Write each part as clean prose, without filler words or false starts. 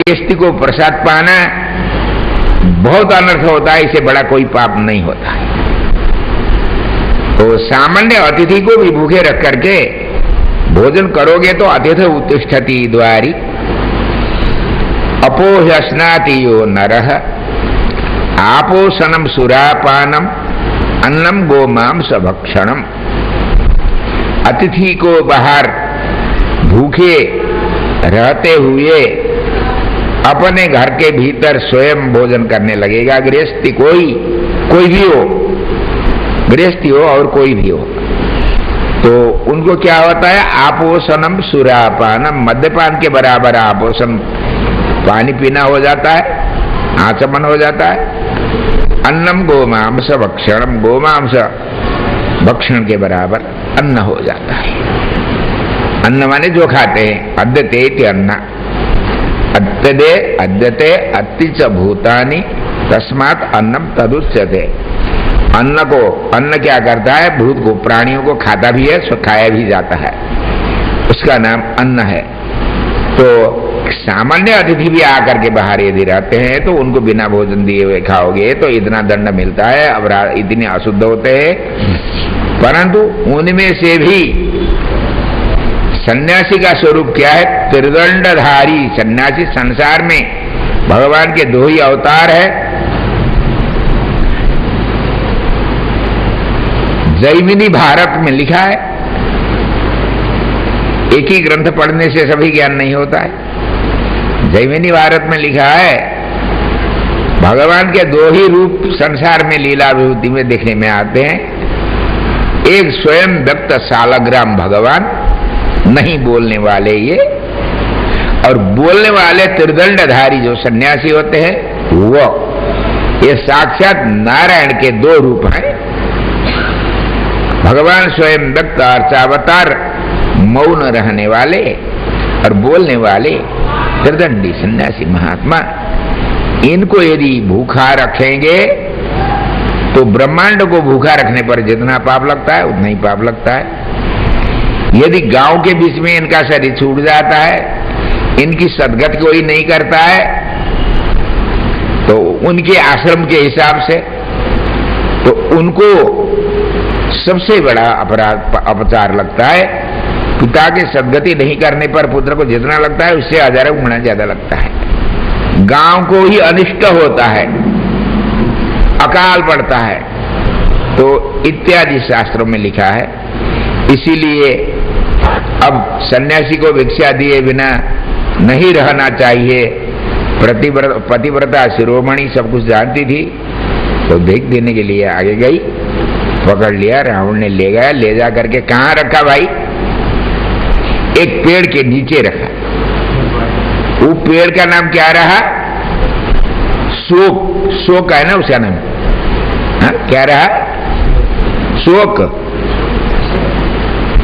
गृहस्थी को प्रसाद पाना बहुत अनर्थ होता है, इससे बड़ा कोई पाप नहीं होता है। तो सामान्य अतिथि को भी भूखे रख करके भोजन करोगे तो अतिथि उत्तिष्ठति द्वारी अपोह्यस्नाति यो नरः आपोषणम सुरापानम अन्नम गोमांस भक्षणम। अतिथि को बाहर भूखे रहते हुए अपने घर के भीतर स्वयं भोजन करने लगेगा। गृहस्थी कोई भी हो, गृहस्थी हो और कोई भी हो, तो उनको क्या होता है, आपोषणम सुरापानम, मद्यपान के बराबर आपोषण, पानी पीना हो जाता है, आचमन हो जाता है। अन्नम गोमांस भक्षणम, गोमांस भक्षण के बराबर अन्न हो जाता है। अन्न माने जो खाते हैं, अद्यते इति अन्न, अद्यते अद्यते अति च भूतानि तस्मात् अन्नम तदुच्यते। अन्न क्या करता है, भूत को, प्राणियों को खाता भी है, खाया भी जाता है, उसका नाम अन्न है। तो सामान्य अतिथि भी आकर के बाहर यदि रहते हैं तो उनको बिना भोजन दिए हुए खाओगे तो इतना दंड मिलता है, अपराध इतने अशुद्ध होते हैं। परंतु उनमें से भी सन्यासी का स्वरूप क्या है, त्रिदंडधारी सन्यासी। संसार में भगवान के दो ही अवतार है, जैमिनी भारत में लिखा है। एक ही ग्रंथ पढ़ने से सभी ज्ञान नहीं होता है। जैमिनी भारत में लिखा है भगवान के दो ही रूप संसार में लीला विभूति में देखने में आते हैं। एक स्वयं व्यक्त सालग्राम भगवान, नहीं बोलने वाले ये, और बोलने वाले त्रिदंडधारी जो सन्यासी होते हैं वो, ये साक्षात नारायण के दो रूप हैं। भगवान स्वयं व्यक्त अर्चावतार, मौन रहने वाले और बोलने वाले त्रिदंडी सन्यासी महात्मा। इनको यदि भूखा रखेंगे तो ब्रह्मांड को भूखा रखने पर जितना पाप लगता है उतना ही पाप लगता है। यदि गांव के बीच में इनका शरीर छूट जाता है, इनकी सदगति कोई नहीं करता है, तो उनके आश्रम के हिसाब से तो उनको सबसे बड़ा अपराध अपचार लगता है। पिता के सदगति नहीं करने पर पुत्र को जितना लगता है उससे हजारों गुना ज्यादा लगता है। गांव को ही अनिष्ट होता है, अकाल पड़ता है, तो इत्यादि शास्त्रों में लिखा है। इसीलिए अब सन्यासी को भिक्षा दिए बिना नहीं रहना चाहिए। पतिव्रता शिरोमणि सब कुछ जानती थी, तो देख देने के लिए आगे गई, पकड़ लिया, रावण ने ले गया, ले जा करके कहाँ रखा भाई, एक पेड़ के नीचे रखा। वो पेड़ का नाम क्या रहा, शोक, शोक है ना उसका नाम, हा? क्या रहा, शोक,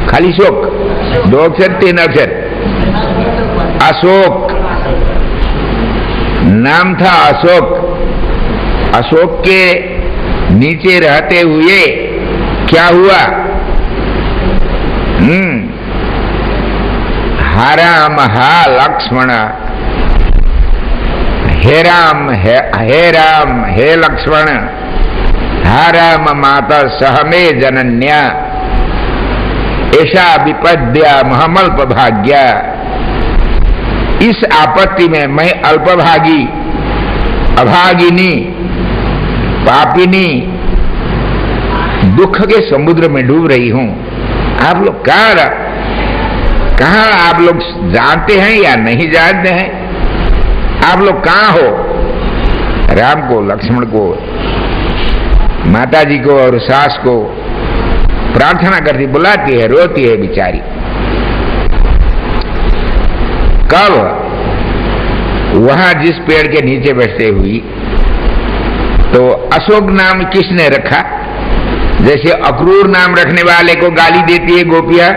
खाली शोक, 2 अक्षर 3 अक्षर, अशोक नाम था, अशोक। अशोक के नीचे रहते हुए क्या हुआ, हा राम हा लक्ष्मण, हे राम हे लक्ष्मण, हा राम माता सहमे जनन्या, ऐसा विपद्या महमल्प भाग्या। इस आपत्ति में मैं अल्पभागी, अभागिनी, पापिनी, दुख के समुद्र में डूब रही हूं। आप लोग कहाँ आप लोग जानते हैं या नहीं जानते हैं, आप लोग कहाँ हो। राम को, लक्ष्मण को, माता जी को और सास को प्रार्थना करती, बुलाती है, रोती है बेचारी। कब, वहां जिस पेड़ के नीचे बैठते हुई, तो अशोक नाम किसने रखा, जैसे अक्रूर नाम रखने वाले को गाली देती है गोपियां,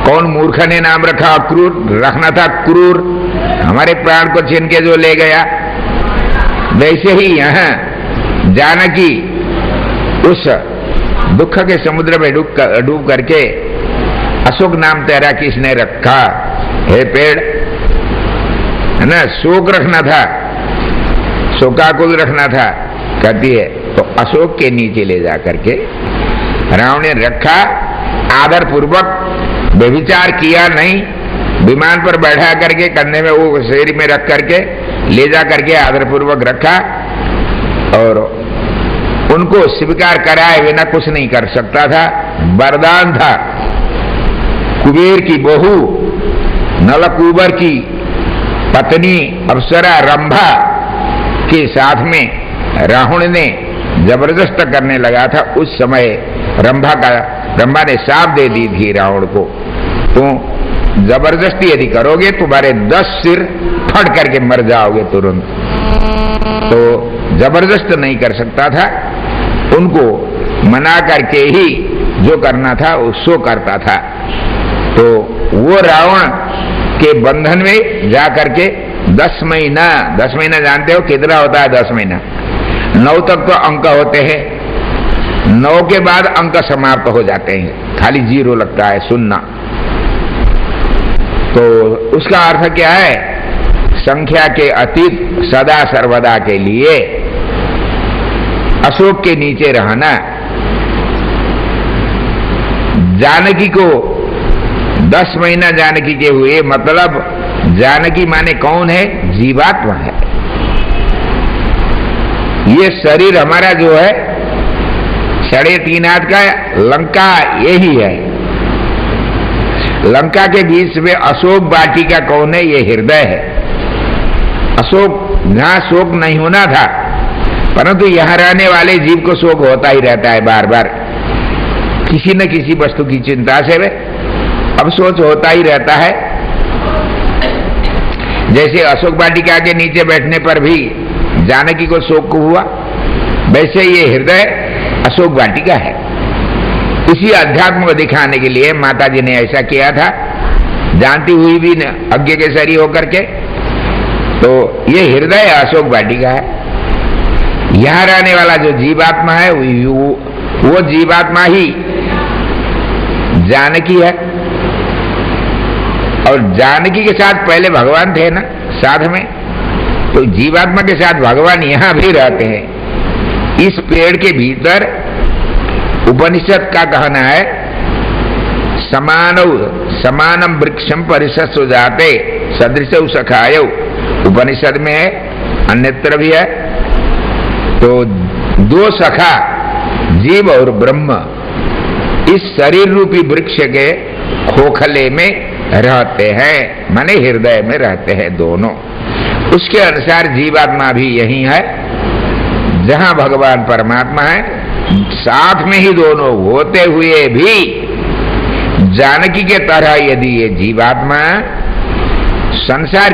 कौन मूर्ख ने नाम रखा अक्रूर, रखना था क्रूर, हमारे प्राण को छीन के जो ले गया। वैसे ही यहां जानकी उस दुख के समुद्र में डूब करके अशोक नाम तेरा किसने रखा, हे पेड़, है ना, शोक रखना था, शोकाकुल रखना था। कहती है तो अशोक के नीचे ले जा करके रावण ने रखा, आदर पूर्वक, व्यभिचार किया नहीं, विमान पर बैठा करके कंधे में वो शेर में रख करके ले जा करके आदर पूर्वक रखा, और उनको स्वीकार कराए बिना कुछ नहीं कर सकता था। वरदान था। कुबेर की बहू, नलकूबर की पत्नी अप्सरा रंभा के साथ में रावण ने जबरदस्त करने लगा था। उस समय रंभा ने शाप दे दी थी रावण को, तो जबरदस्ती यदि करोगे तुम्हारे 10 सिर फट करके मर जाओगे तुरंत। तो जबरदस्त नहीं कर सकता था, उनको मना करके ही जो करना था सो करता था। तो वो रावण के बंधन में जा करके 10 महीना जानते हो कितना होता है? 10 महीना। 9 तक तो अंक होते हैं, 9 के बाद अंक समाप्त हो जाते हैं, खाली 0 लगता है, सुनना। तो उसका अर्थ क्या है? संख्या के अतीत सदा सर्वदा के लिए अशोक के नीचे रहना। जानकी को 10 महीना जानकी के हुए, मतलब जानकी माने कौन है? जीवात्मा है। ये शरीर हमारा जो है 3.5 हाथ का लंका यही है। लंका के बीच में अशोक वाटिका कौन है? ये हृदय है। अशोक, जहां शोक नहीं होना था, परंतु यहां रहने वाले जीव को शोक होता ही रहता है, बार बार किसी न किसी वस्तु की चिंता से अफसोस होता ही रहता है। जैसे अशोक वाटिका के नीचे बैठने पर भी जानकी को शोक हुआ, वैसे ये हृदय अशोक वाटिका है। इसी अध्यात्म को दिखाने के लिए माता जी ने ऐसा किया था, जानती हुई भी अज्ञ के सरी होकर के। तो ये हृदय अशोक वाटिका है। यहां रहने वाला जो जीवात्मा है वो जीवात्मा ही जानकी है। और जानकी के साथ पहले भगवान थे ना साथ में, तो जीवात्मा के साथ भगवान यहां भी रहते हैं। इस पेड़ के भीतर उपनिषद का कहना है, समानम वृक्षम परिषद जाते सदृश सखाय। उपनिषद में है, अन्यत्र भी है। तो 2 सखा जीव और ब्रह्म इस शरीर रूपी वृक्ष के खोखले में रहते हैं, माने हृदय में रहते हैं दोनों। उसके अनुसार जीवात्मा भी यही है, जहां भगवान परमात्मा है, साथ में ही दोनों होते हुए भी जानकी के तरह यदि ये जीवात्मा संसार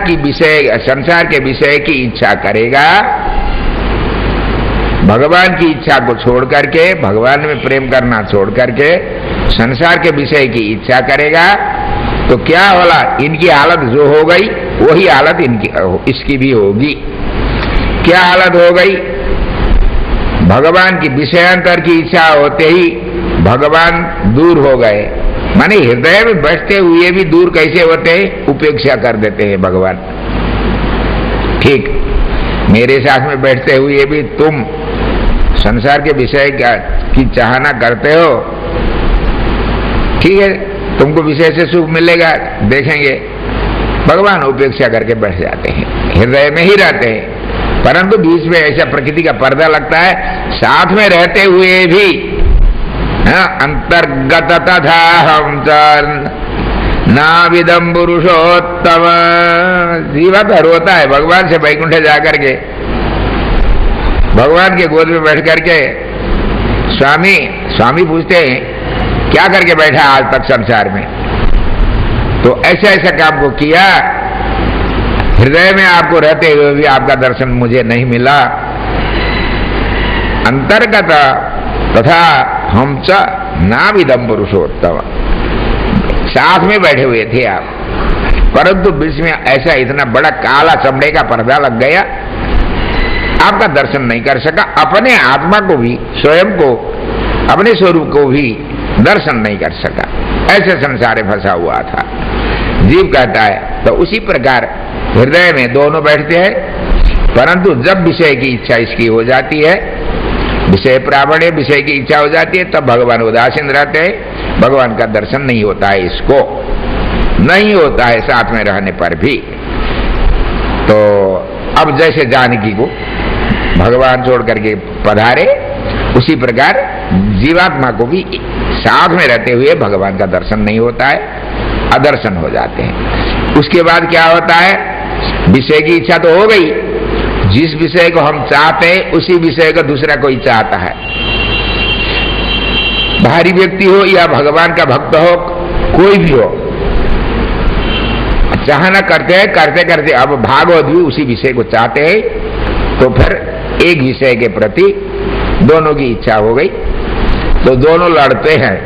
के विषय की इच्छा करेगा, भगवान की इच्छा को छोड़ करके, भगवान में प्रेम करना छोड़ करके संसार के विषय की इच्छा करेगा, तो क्या होला? इनकी हालत जो हो गई वही हालत इसकी भी होगी। क्या हालत हो गई? भगवान की विषयांतर की इच्छा होते ही भगवान दूर हो गए, माने हृदय में बैठते हुए भी दूर कैसे होते हैं? उपेक्षा कर देते हैं भगवान। ठीक, मेरे साथ में बैठते हुए भी तुम संसार के विषय की चाहना करते हो, ठीक है, तुमको विषय से सुख मिलेगा, देखेंगे। भगवान उपेक्षा करके बैठ जाते हैं, हृदय में ही रहते हैं। परंतु बीच में ऐसा प्रकृति का पर्दा लगता है, साथ में रहते हुए भी अंतर्गत तथा हम नाविदम पुरुषोत्तम। जीवात्मा रोता है भगवान से वैकुंठ जाकर के, भगवान के गोद में बैठ करके स्वामी पूछते हैं क्या करके बैठा आज तक संसार में? तो ऐसा ऐसा काम को किया, हृदय में आपको रहते हुए भी आपका दर्शन मुझे नहीं मिला। अंतर्गत तथा हम च नाविदम पुरुषोत्तम, साथ में बैठे हुए थे आप, परंतु बीच में ऐसा इतना बड़ा काला चमड़े का पर्दा लग गया, आपका दर्शन नहीं कर सका। अपने आत्मा को भी, स्वयं को, अपने स्वरूप को भी दर्शन नहीं कर सका। ऐसे संसार में फंसा हुआ था जीव, कहता है। तो उसी प्रकार हृदय में दोनों बैठते हैं, परंतु जब विषय की इच्छा इसकी हो जाती है, विषय प्रावण्य, विषय की इच्छा हो जाती है, तब भगवान उदासीन रहते हैं, भगवान का दर्शन नहीं होता है, इसको नहीं होता है साथ में रहने पर भी। तो अब जैसे जानकी को भगवान छोड़ करके पधारे, उसी प्रकार जीवात्मा को भी साथ में रहते हुए भगवान का दर्शन नहीं होता है, अदर्शन हो जाते हैं। उसके बाद क्या होता है, विषय की इच्छा तो हो गई, जिस विषय को हम चाहते हैं उसी विषय को दूसरा कोई चाहता है, बाहरी व्यक्ति हो या भगवान का भक्त हो, कोई भी हो, चाहना करते हैं, करते करते अब भागवत भी उसी विषय को चाहते हैं, तो फिर एक विषय के प्रति दोनों की इच्छा हो गई, तो दोनों लड़ते हैं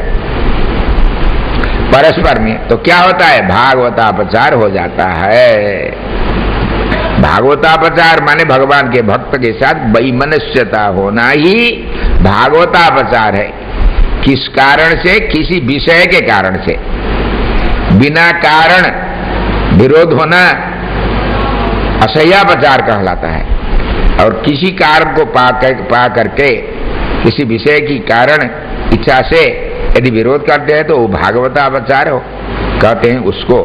परस्पर में। तो क्या होता है, भागवतापचार हो जाता है। भागवतापचार माने भगवान के भक्त के साथ वैमनस्यता होना ही भागवतापचार है। किस कारण से, किसी विषय के कारण से, बिना कारण विरोध होना असह्यापचार कहलाता है, और किसी कारण को पा करके किसी विषय की कारण इच्छा से यदि विरोध करते हैं तो वो भागवतापचार हो कहते हैं उसको।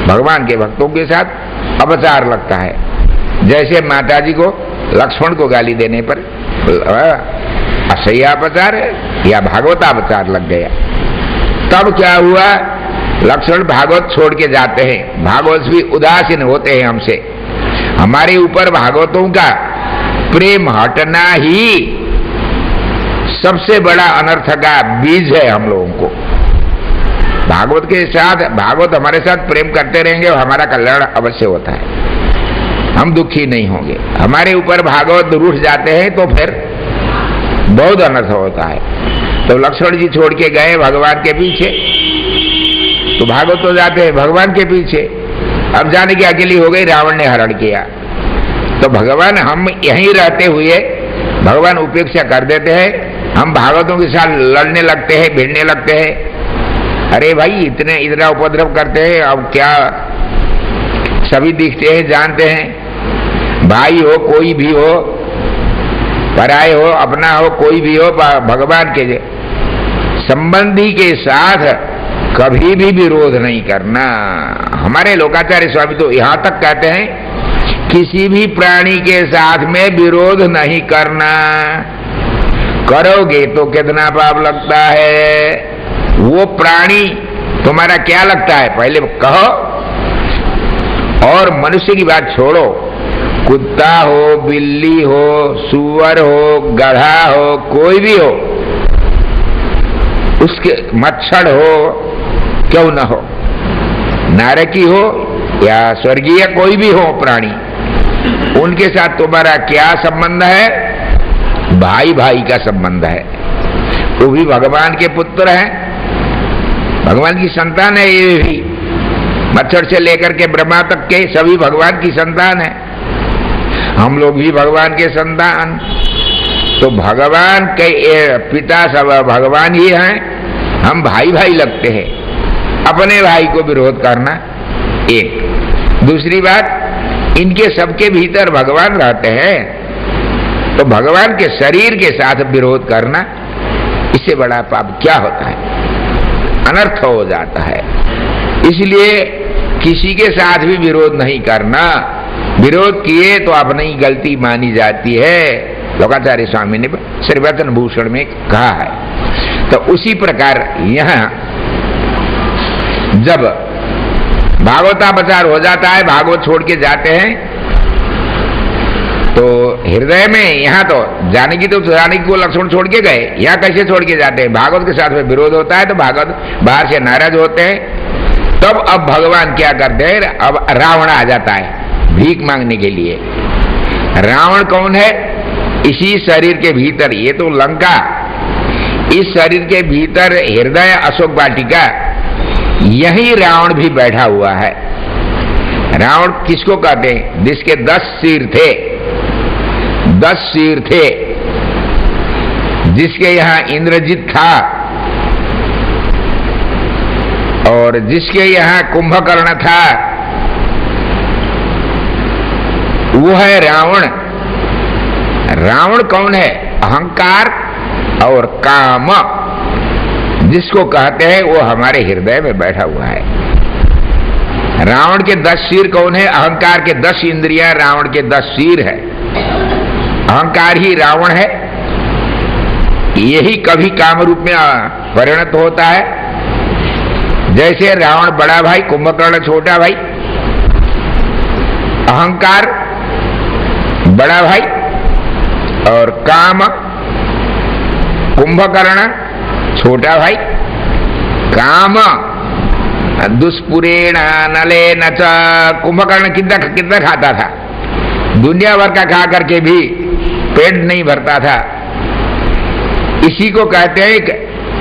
भगवान के भक्तों के साथ अपचार लगता है। जैसे माताजी को लक्ष्मण को गाली देने पर असह्यापचार या भागवतापचार लग गया। तब क्या हुआ, लक्ष्मण भागवत छोड़ के जाते हैं, भागवत भी उदासीन होते हैं हमसे। हमारे ऊपर भागवतों का प्रेम हटना ही सबसे बड़ा अनर्थ का बीज है हम लोगों को। भागवत के साथ, भागवत हमारे साथ प्रेम करते रहेंगे और हमारा कल्याण अवश्य होता है, हम दुखी नहीं होंगे। हमारे ऊपर भागवत रूठ जाते हैं तो फिर बहुत अनर्थ होता है। तो लक्ष्मण जी छोड़ के गए भगवान के पीछे, तो भागवत तो जाते हैं भगवान के पीछे। अब जाने की अकेली हो गई, रावण ने हरण किया। तो भगवान, हम यहीं रहते हुए भगवान उपेक्षा कर देते हैं, हम भागवतों के साथ लड़ने लगते हैं, भिड़ने लगते हैं। अरे भाई, इतना उपद्रव करते हैं, अब क्या, सभी दिखते हैं, जानते हैं, भाई हो कोई भी हो, पराये हो अपना हो कोई भी हो, भगवान के संबंधी के साथ कभी भी विरोध नहीं करना। हमारे लोकाचार्य स्वामी तो यहां तक कहते हैं, किसी भी प्राणी के साथ में विरोध नहीं करना, करोगे तो कितना पाप लगता है। वो प्राणी तुम्हारा क्या लगता है पहले कहो, और मनुष्य की बात छोड़ो, कुत्ता हो, बिल्ली हो, सूअर हो, गधा हो, कोई भी हो, उसके मच्छर हो क्यों न हो, नारकी हो या स्वर्गीय कोई भी हो प्राणी, उनके साथ तुम्हारा क्या संबंध है, भाई भाई का संबंध है। वो भी भगवान के पुत्र हैं, भगवान की संतान है। ये भी मच्छर से लेकर के ब्रह्मा तक के सभी भगवान की संतान है। हम लोग भी भगवान के संतान, तो भगवान के पिता सब भगवान ही हैं, हम भाई भाई लगते हैं। अपने भाई को विरोध करना एक। दूसरी बात, इनके सबके भीतर भगवान रहते हैं, तो भगवान के शरीर के साथ विरोध करना, इससे बड़ा पाप क्या होता है, अनर्थ हो जाता है। इसलिए किसी के साथ भी विरोध नहीं करना, विरोध किए तो अपनी गलती मानी जाती है, लोकाचार्य स्वामी ने श्री वचन भूषण में कहा है। तो उसी प्रकार यहां जब भागवतापचार हो जाता है, भागवत छोड़ के जाते हैं, तो हृदय में, यहां तो जानकी तो जानकी को लक्ष्मण छोड़ के गए, यहां कैसे छोड़ के जाते हैं, भागवत के साथ में विरोध होता है, तो भागवत बाहर से नाराज होते हैं। तब अब भगवान क्या करते हैं, अब रावण आ जाता है भीख मांगने के लिए। रावण कौन है, इसी शरीर के भीतर, ये तो लंका, इस शरीर के भीतर हृदय अशोक वाटिका, यही रावण भी बैठा हुआ है। रावण किसको कहते हैं, जिसके 10 सिर थे, 10 सिर थे, जिसके यहां इंद्रजित था और जिसके यहां कुंभकर्ण था, वो है रावण। रावण कौन है? अहंकार और काम जिसको कहते हैं वो हमारे हृदय में बैठा हुआ है। रावण के 10 सिर कौन है? अहंकार के 10 इंद्रियां रावण के 10 सिर है। अहंकार ही रावण है। यही कभी काम रूप में परिणत होता है। जैसे रावण बड़ा भाई, कुंभकर्ण छोटा भाई, अहंकार बड़ा भाई और काम कुंभकर्ण छोटा भाई। काम दुष्पुरेण नलेन च, कुंभकर्ण कितना खाता था, दुनिया भर का खा करके भी पेट नहीं भरता था। इसी को कहते हैं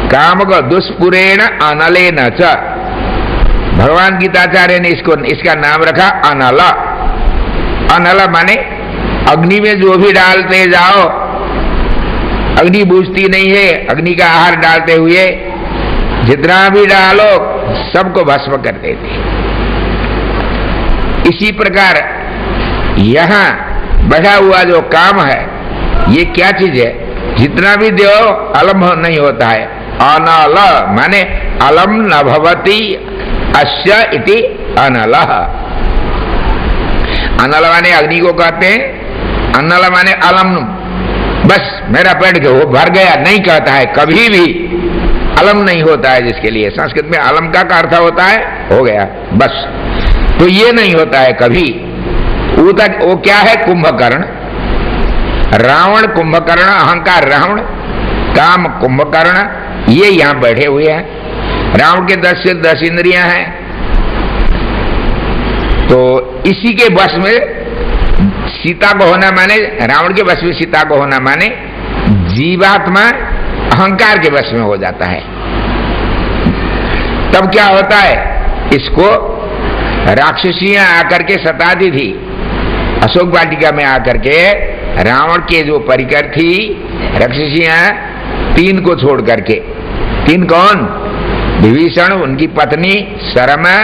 काम को दुष्पुरेण अनलेन च। भगवान गीताचार्य ने इसका नाम रखा अनल। अनल माने अग्नि में जो भी डालते जाओ अग्नि बुझती नहीं है। अग्नि का आहार डालते हुए जितना भी डालो सबको भस्म कर देते। इसी प्रकार यहां बैठा हुआ जो काम है ये क्या चीज है? जितना भी दो अलम नहीं होता है। अनल माने अलम न भवति अस्य इति अनलः। अनल माने अग्नि को कहते हैं, अनल माने अलम, बस मेरा पेट वो भर गया नहीं कहता है कभी भी। अलम नहीं होता है जिसके लिए। संस्कृत में अलम का अर्थ होता है हो गया बस। तो ये नहीं होता है कभी। वो क्या है? कुंभकर्ण। रावण कुंभकर्ण, अहंकार रावण, काम कुंभकर्ण, ये यहां बैठे हुए हैं। रावण के 10 से 10 इंद्रियां हैं। तो इसी के वश में सीता को होना माने, रावण के वश में सीता को होना माने जीवात्मा अहंकार के वश में हो जाता है। तब क्या होता है? इसको राक्षसियां आकर के सताती थी। अशोक वाटिका में आकर के रावण के जो परिकर थी राक्षसियां 3 को छोड़ करके। 3 कौन? विभीषण, उनकी पत्नी शरमा,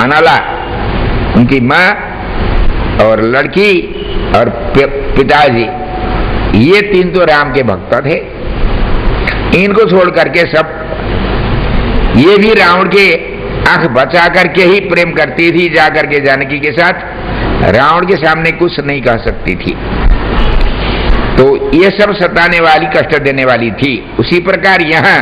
अनला उनकी मां और लड़की और पिताजी, ये 3 तो राम के भक्त थे। इनको छोड़ करके सब, ये भी रावण के आंख बचा करके ही प्रेम करती थी। जाकर के जानकी के साथ रावण के सामने कुछ नहीं कह सकती थी। तो ये सब सताने वाली, कष्ट देने वाली थी। उसी प्रकार यहां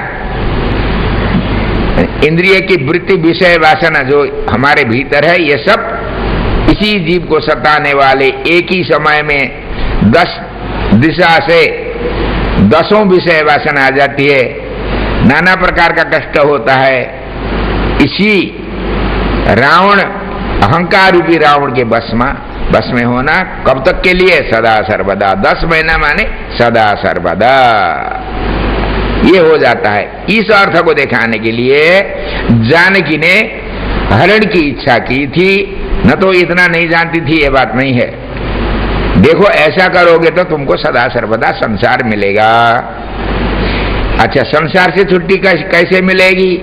इंद्रिय की वृत्ति, विषय, वासना जो हमारे भीतर है, ये सब इसी जीव को सताने वाले। एक ही समय में 10 दिशा से 10 विषय वासना आ जाती है। नाना प्रकार का कष्ट होता है। इसी रावण, अहंकार रूपी रावण के बस में होना कब तक के लिए? सदा सर्वदा। 10 महीना माने सदा सर्वदा ये हो जाता है। इस अर्थ को दिखाने के लिए जानकी ने हरण की इच्छा की थी, न तो इतना नहीं जानती थी, ये बात नहीं है। देखो ऐसा करोगे तो तुमको सदा सर्वदा संसार मिलेगा। अच्छा, संसार से छुट्टी कैसे मिलेगी?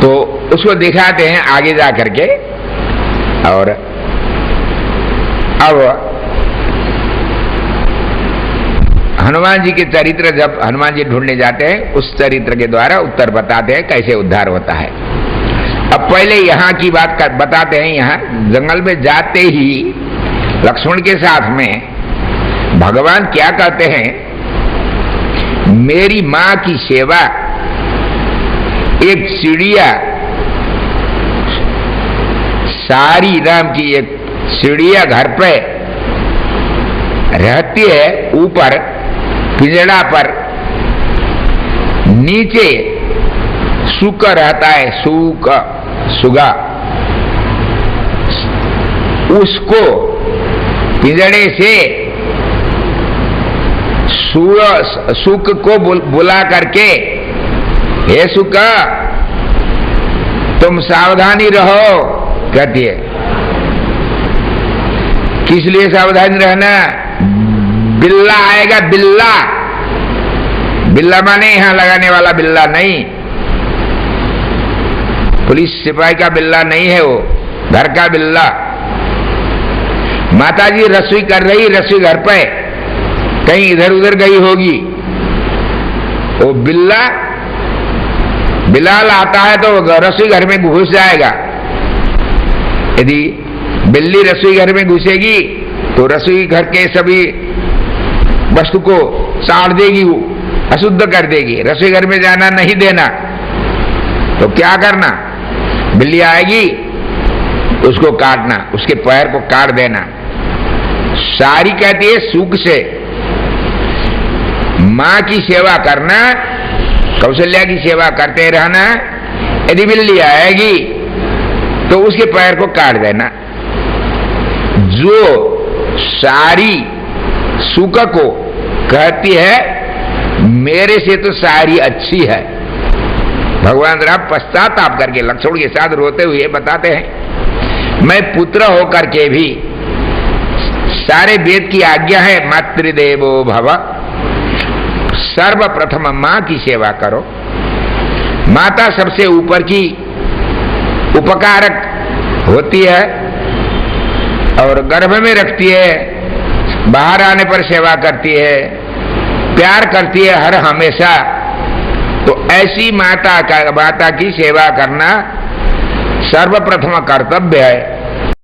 तो उसको दिखाते हैं आगे जा करके। और अब हनुमान जी के चरित्र, जब हनुमान जी ढूंढने जाते हैं, उस चरित्र के द्वारा उत्तर बताते हैं कैसे उद्धार होता है। अब पहले यहाँ की बात बताते हैं। यहाँ जंगल में जाते ही लक्ष्मण के साथ में भगवान क्या कहते हैं? मेरी मां की सेवा, एक चिड़िया, सारी राम की एक चिड़िया घर पे रहती है, ऊपर पिंजड़ा पर, नीचे सूक रहता है, सुगा, उसको पिंजड़े से सुक को बुला करके, हे सुका तुम सावधानी रहो, कहती है। किस लिए सावधानी रहना? बिल्ला आएगा, बिल्ला। बिल्ला माने यहां लगाने वाला बिल्ला नहीं, पुलिस सिपाही का बिल्ला नहीं है, वो घर का बिल्ला। माता जी रसोई कर रही, रसोई घर पे कहीं इधर उधर गई होगी, वो बिलाल आता है तो रसोई घर में घुस जाएगा। यदि बिल्ली रसोई घर में घुसेगी तो रसोई घर के सभी वस्तु को साड़ देगी, वो अशुद्ध कर देगी। रसोई घर में जाना नहीं देना। तो क्या करना, बिल्ली आएगी उसको काटना, उसके पैर को काट देना। सारी कहती है सुख से मां की सेवा करना, कौशल्या की सेवा करते रहना। यदि बिल्ली आएगी तो उसके पैर को काट देना। जो सारी सुख को कहती है मेरे से तो सारी अच्छी है। भगवान राम पश्चाताप करके लक्ष्मण के साथ रोते हुए बताते हैं, मैं पुत्र होकर के भी, सारे वेद की आज्ञा है मातृदेवो भव, सर्वप्रथम मां की सेवा करो। माता सबसे ऊपर की उपकारक होती है और गर्भ में रखती है, बाहर आने पर सेवा करती है, प्यार करती है हर हमेशा। तो ऐसी माता की सेवा करना सर्वप्रथम कर्तव्य है।